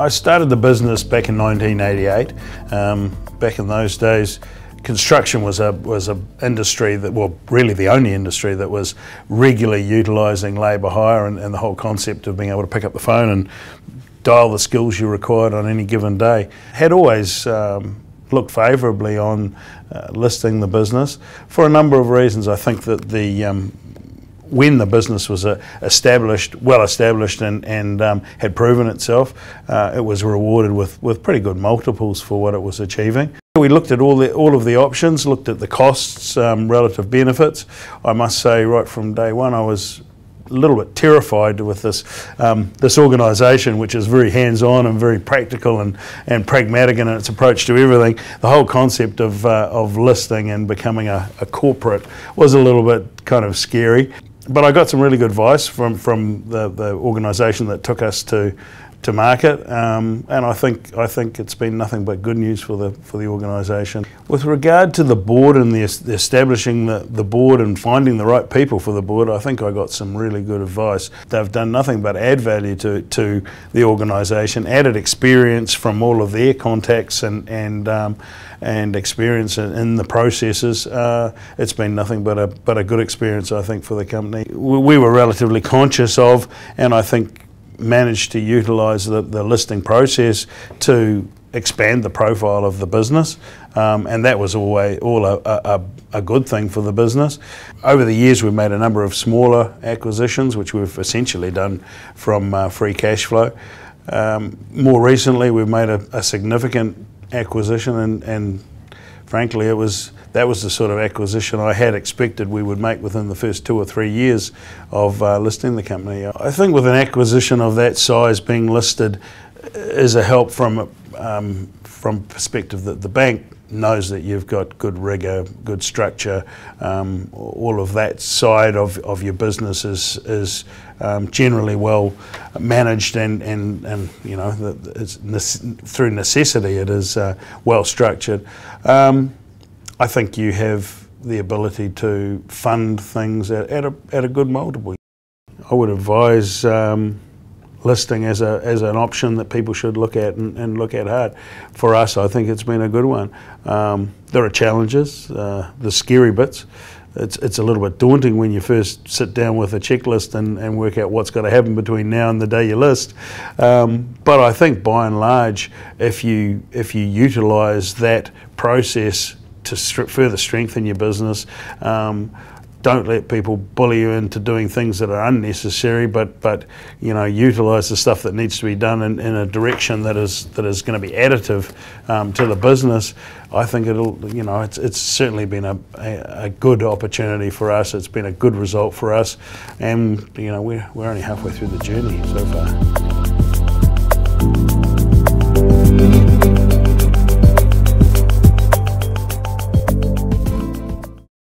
I started the business back in 1988. Back in those days, construction was a industry that, well, really the only industry that was regularly utilising labour hire, and the whole concept of being able to pick up the phone and dial the skills you required on any given day had always looked favourably on listing the business for a number of reasons. I think that when the business was well established and had proven itself, it was rewarded with pretty good multiples for what it was achieving. We looked at all of the options, looked at the costs, relative benefits. I must say, right from day one, I was a little bit terrified with this organisation, which is very hands-on and very practical and pragmatic in its approach to everything. The whole concept of listing and becoming a corporate was a little bit kind of scary. But I got some really good advice from the organisation that took us to market, and I think it's been nothing but good news for the organisation. With regard to the board and the establishing the board and finding the right people for the board, I think I got some really good advice. They've done nothing but add value to the organisation, added experience from all of their contacts and experience in the processes. It's been nothing but a good experience, I think, for the company. We were relatively conscious of, and I think managed to utilise the listing process to expand the profile of the business, and that was all a good thing for the business. Over the years, we've made a number of smaller acquisitions, which we've essentially done from free cash flow. More recently, we've made a significant acquisition, and frankly, that was the sort of acquisition I had expected we would make within the first 2 or 3 years of listing the company. I think with an acquisition of that size, being listed is a help from perspective that the bank knows that you've got good rigour, good structure. All of that side of your business is generally well managed, and you know, through necessity it is well structured. I think you have the ability to fund things at a good multiple. I would advise listing as an option that people should look at and look at hard. For us, I think it's been a good one. There are challenges, the scary bits. It's a little bit daunting when you first sit down with a checklist and work out what's got to happen between now and the day you list. But I think by and large, if you utilise that process to further strengthen your business, don't let people bully you into doing things that are unnecessary, but you know, utilise the stuff that needs to be done in a direction that is going to be additive to the business. I think it's certainly been a good opportunity for us. It's been a good result for us, and you know, we're only halfway through the journey so far.